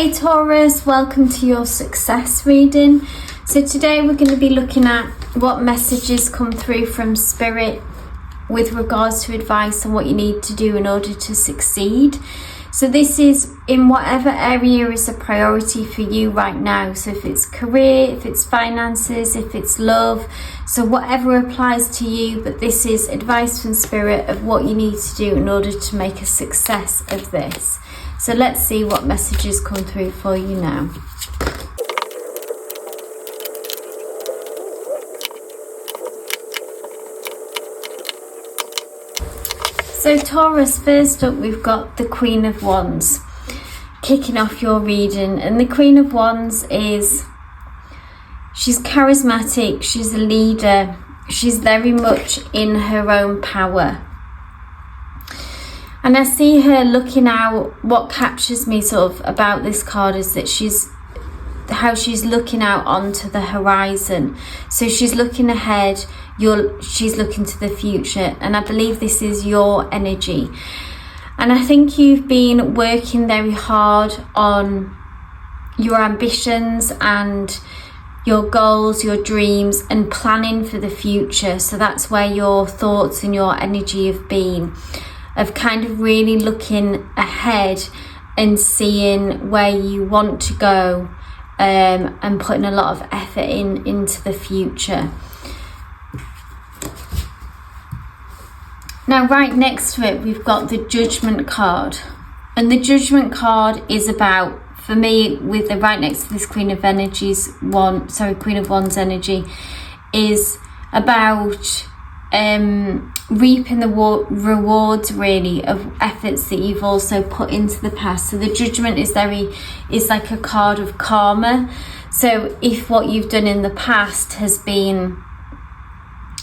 Hey Taurus, welcome to your success reading. So today we're going to be looking at what messages come through from Spirit with regards to advice on what you need to do in order to succeed. So this is in whatever area is a priority for you right now. So if it's career, if it's finances, if it's love, so whatever applies to you, but this is advice from Spirit of what you need to do in order to make a success of this. So let's see what messages come through for you now. So Taurus, first up we've got the Queen of Wands kicking off your reading, and the Queen of Wands she's charismatic, she's a leader, she's very much in her own power. And I see her looking out. What captures me sort of about this card is that how she's looking out onto the horizon. So she's looking ahead, she's looking to the future, and I believe this is your energy. And I think you've been working very hard on your ambitions and your goals, your dreams, and planning for the future. So that's where your thoughts and your energy have been, of kind of really looking ahead and seeing where you want to go, and putting a lot of effort into the future. Now right next to it we've got the Judgment card, and the Judgment card is about, for me, with the right next to this Queen of Wands energy, is about reaping the rewards really of efforts that you've also put into the past. So the Judgment is like a card of karma. So if what you've done in the past has been,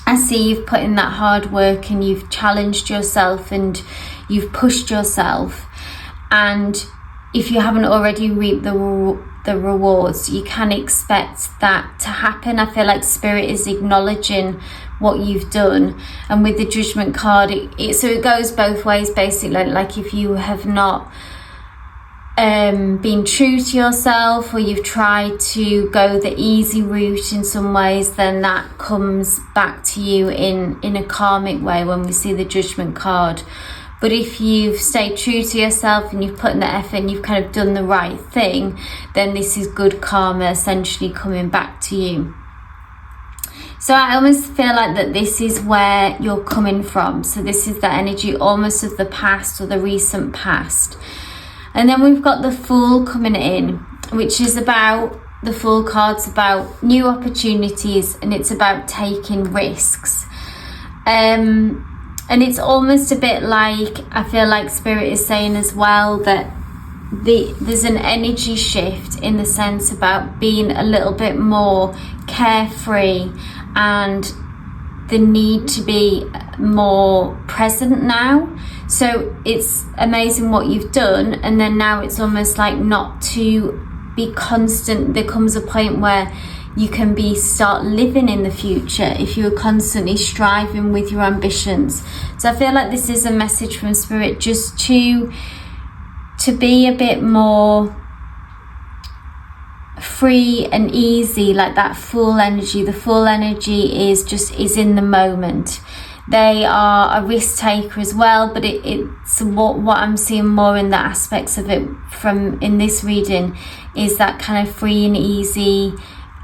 I see you've put in that hard work and you've challenged yourself and you've pushed yourself, and if you haven't already reaped the rewards, you can expect that to happen. I feel like Spirit is acknowledging what you've done. And with the Judgment card, so it goes both ways basically. Like if you have not been true to yourself, or you've tried to go the easy route in some ways, then that comes back to you in a karmic way when we see the Judgment card. But if you've stayed true to yourself and you've put in the effort and you've kind of done the right thing, then this is good karma essentially coming back to you. So I almost feel like that this is where you're coming from. So this is the energy almost of the past or the recent past. And then we've got the Fool coming in, which is about, the Fool card's about new opportunities, and it's about taking risks. And it's almost a bit like, I feel like Spirit is saying as well that there's an energy shift in the sense about being a little bit more carefree and the need to be more present now. So it's amazing what you've done, and then now it's almost like not to be constant. There comes a point where you can start living in the future if you're constantly striving with your ambitions. So I feel like this is a message from Spirit just to be a bit more free and easy, like that Fool energy. The Fool energy is in the moment. They are a risk taker as well, but it's what I'm seeing more in the aspects of it from in this reading is that kind of free and easy,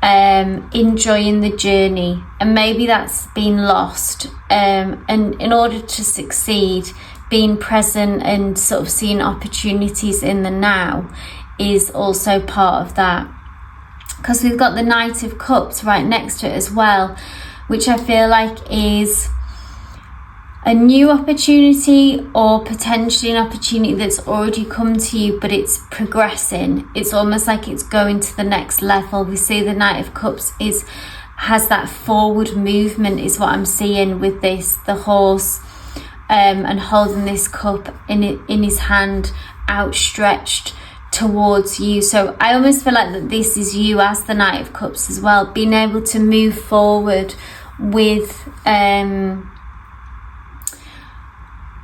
enjoying the journey. And maybe that's been lost, and in order to succeed, being present and sort of seeing opportunities in the now is also part of that. Because we've got the Knight of Cups right next to it as well, which I feel like is a new opportunity, or potentially an opportunity that's already come to you, but it's progressing. It's almost like it's going to the next level. We see the Knight of Cups has that forward movement is what I'm seeing with this, the horse, and holding this cup in his hand outstretched towards you. So I almost feel like that this is you as the Knight of Cups as well, being able to move forward with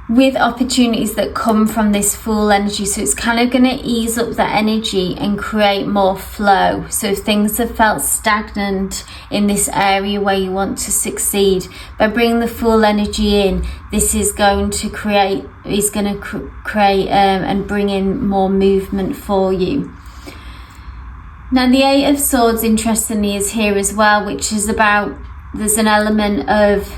with opportunities that come from this Fool energy. So it's kind of going to ease up the energy and create more flow. So if things have felt stagnant in this area where you want to succeed, by bringing the Fool energy in, this is going to create and bring in more movement for you. Now the Eight of Swords, interestingly, is here as well, which is about, there's an element of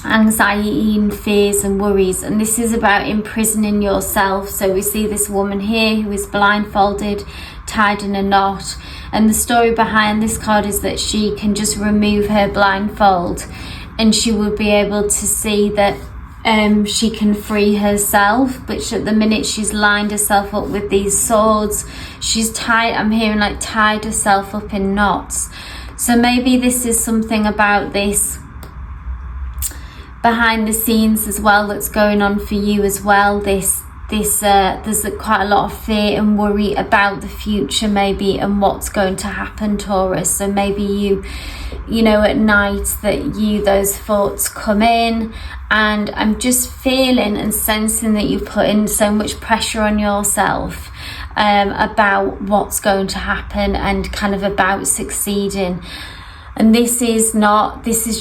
anxiety and fears and worries, and this is about imprisoning yourself. So we see this woman here who is blindfolded, tied in a knot, and the story behind this card is that she can just remove her blindfold and she will be able to see that she can free herself. But at the minute she's lined herself up with these swords, she's tied, I'm hearing like tied herself up in knots. So maybe this is something about this behind the scenes as well that's going on for you as well. There's quite a lot of fear and worry about the future maybe and what's going to happen, Taurus. So maybe you know at night that those thoughts come in, and I'm just feeling and sensing that you're putting so much pressure on yourself about what's going to happen and kind of about succeeding, and this is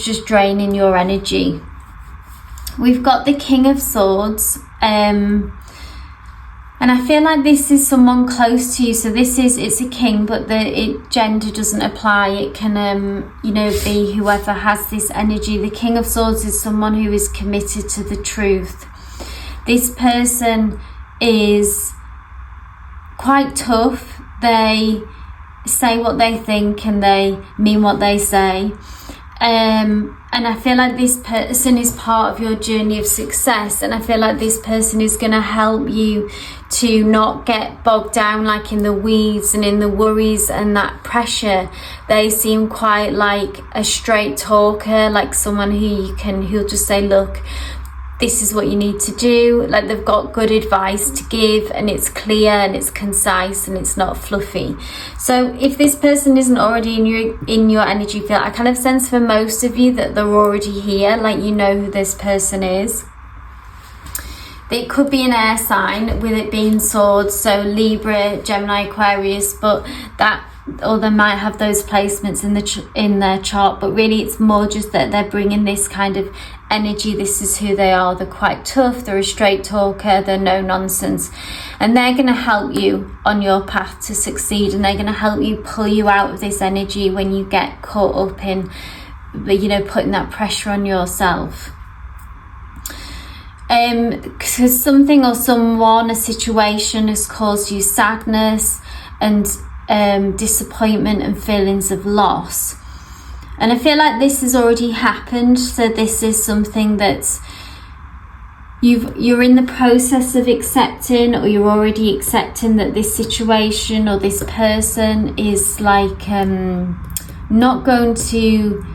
just draining your energy. We've got the King of Swords, and I feel like this is someone close to you. So it's a king, but gender doesn't apply. It can be whoever has this energy. The King of Swords is someone who is committed to the truth. This person is quite tough. They say what they think and they mean what they say. And I feel like this person is part of your journey of success, and I feel like this person is going to help you to not get bogged down like in the weeds and in the worries and that pressure. They seem quite like a straight talker, like someone who'll just say, look, this is what you need to do. Like they've got good advice to give, and it's clear and it's concise and it's not fluffy. So if this person isn't already in your energy field, I kind of sense for most of you that they're already here, like you know who this person is. It could be an air sign with it being swords, so Libra, Gemini, Aquarius, or they might have those placements in their chart, but really it's more just that they're bringing this kind of energy. This is who they are. They're quite tough, they're a straight talker, they're no nonsense, and they're going to help you on your path to succeed, and they're going to help you pull you out of this energy when you get caught up in putting that pressure on yourself. Because something or someone, a situation has caused you sadness and disappointment and feelings of loss, and I feel like this has already happened. So this is something that's you're in the process of accepting, or you're already accepting that this situation or this person is like not going to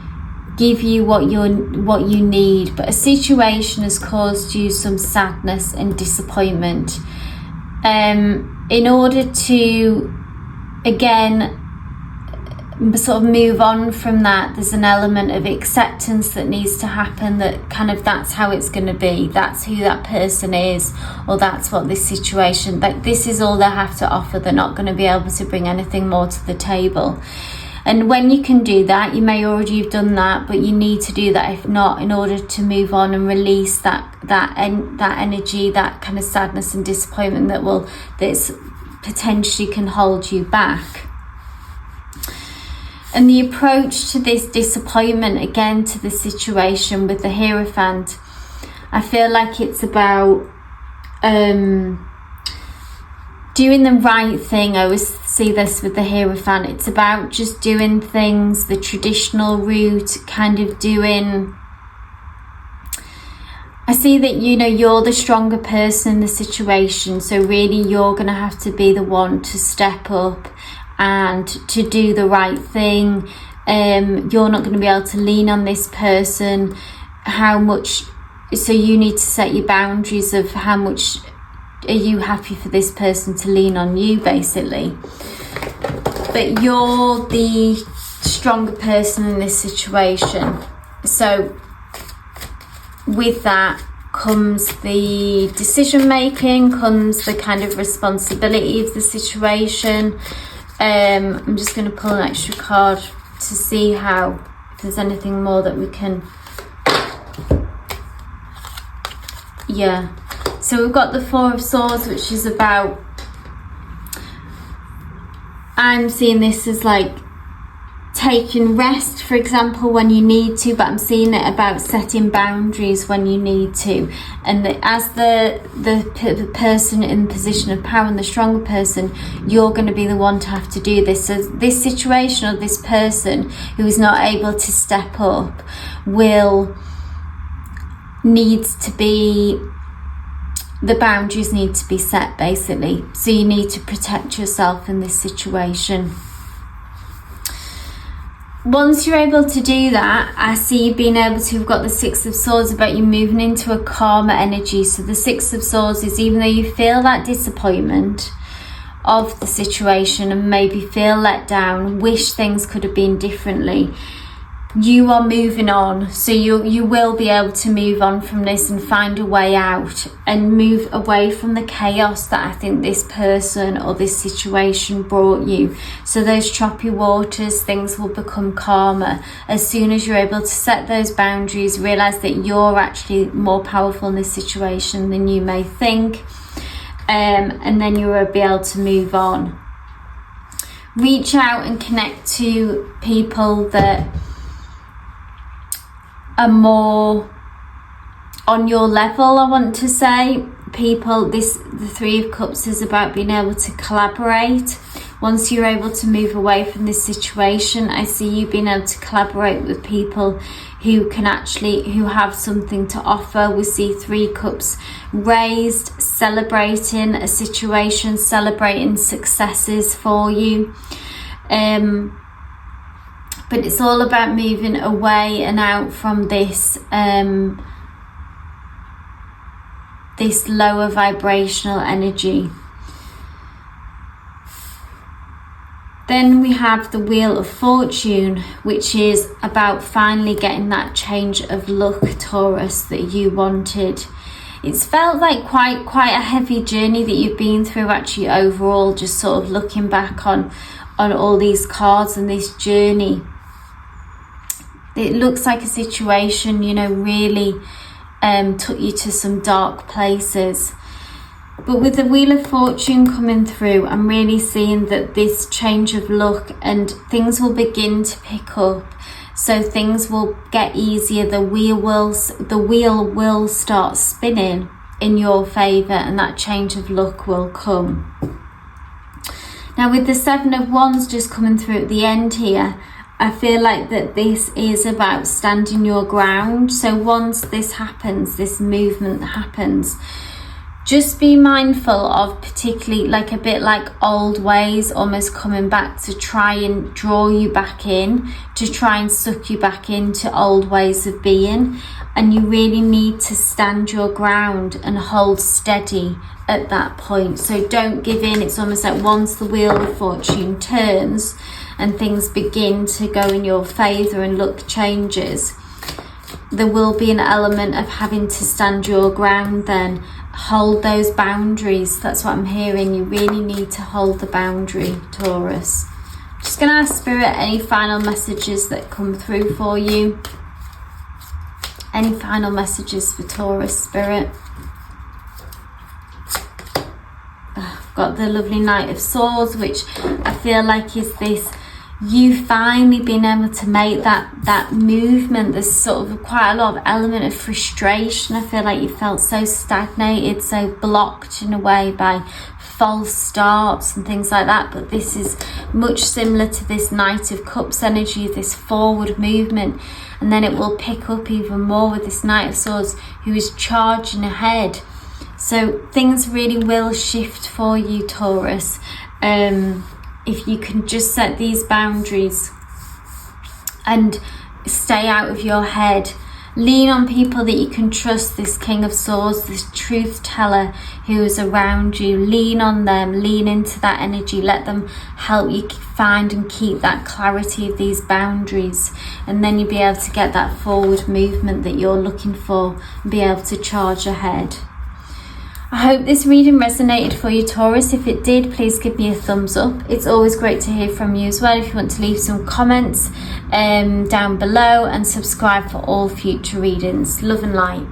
give you what you need, but a situation has caused you some sadness and disappointment. In order to again sort of move on from that, there's an element of acceptance that needs to happen, that kind of that's how it's going to be, that's who that person is, or that's what this situation, like this is all they have to offer. They're not going to be able to bring anything more to the table. And when you can do that, you may already have done that, but you need to do that, if not, in order to move on and release that energy, that kind of sadness and disappointment that's potentially can hold you back. And the approach to this disappointment, again, to the situation with the Hierophant, I feel like it's about doing the right thing. I always see this with the Hierophant. It's about just doing things the traditional route, kind of doing... I see that, you're the stronger person in the situation. So really you're going to have to be the one to step up and to do the right thing. You're not going to be able to lean on this person. So you need to set your boundaries of how much are you happy for this person to lean on you, basically. But you're the stronger person in this situation. So with that, comes the decision making, comes the kind of responsibility of the situation. I'm just going to pull an extra card to see how, if there's anything more that we can, yeah. So we've got the Four of Swords, which is about, I'm seeing this as like taking rest, for example, when you need to, but I'm seeing it about setting boundaries when you need to. And as the person in the position of power and the stronger person, you're going to be the one to have to do this. So this situation or this person who is not able to step up needs to be, the boundaries need to be set, basically. So you need to protect yourself in this situation. Once you're able to do that, I see you being able to, we've got the Six of Swords about you moving into a calmer energy. So the Six of Swords is, even though you feel that disappointment of the situation and maybe feel let down, wish things could have been differently, you are moving on. So you will be able to move on from this and find a way out and move away from the chaos that I think this person or this situation brought you. So those choppy waters, things will become calmer as soon as you're able to set those boundaries, realize that you're actually more powerful in this situation than you may think, and then you will be able to move on. Reach out and connect to people that are more on your level, I want to say. People, the Three of Cups is about being able to collaborate. Once you're able to move away from this situation, I see you being able to collaborate with people who have something to offer. We see Three Cups raised, celebrating a situation, celebrating successes for you. But it's all about moving away and out from this this lower vibrational energy. Then we have the Wheel of Fortune, which is about finally getting that change of luck, Taurus, that you wanted. It's felt like quite a heavy journey that you've been through, actually, overall, just sort of looking back on all these cards and this journey. It looks like a situation, really took you to some dark places. But with the Wheel of Fortune coming through, I'm really seeing that this change of luck and things will begin to pick up. So things will get easier. The wheel will start spinning in your favour, and that change of luck will come. Now with the Seven of Wands just coming through at the end here, I feel like that this is about standing your ground. So once this happens, this movement happens, just be mindful of, particularly like a bit like old ways almost coming back to try and draw you back in, to try and suck you back into old ways of being. And you really need to stand your ground and hold steady at that point. So don't give in. It's almost like once the Wheel of Fortune turns and things begin to go in your favour and luck changes, there will be an element of having to stand your ground then. Hold those boundaries. That's what I'm hearing. You really need to hold the boundary, Taurus. Just going to ask Spirit any final messages that come through for you. Any final messages for Taurus, Spirit? I've got the lovely Knight of Swords, which I feel like is this, you finally being able to make that movement. There's sort of quite a lot of element of frustration. I feel like you felt so stagnated, so blocked in a way by false starts and things like that. But this is much similar to this Knight of Cups energy, this forward movement. And then it will pick up even more with this Knight of Swords who is charging ahead. So things really will shift for you, Taurus. If you can just set these boundaries and stay out of your head Lean on people that you can trust, this King of Swords, this truth teller who is around you. Lean on them, lean into that energy. Let them help you find and keep that clarity of these boundaries. And then you'll be able to get that forward movement that you're looking for and be able to charge ahead. I hope this reading resonated for you, Taurus. If it did, please give me a thumbs up. It's always great to hear from you as well. If you want to leave some comments down below, and subscribe for all future readings. Love and light.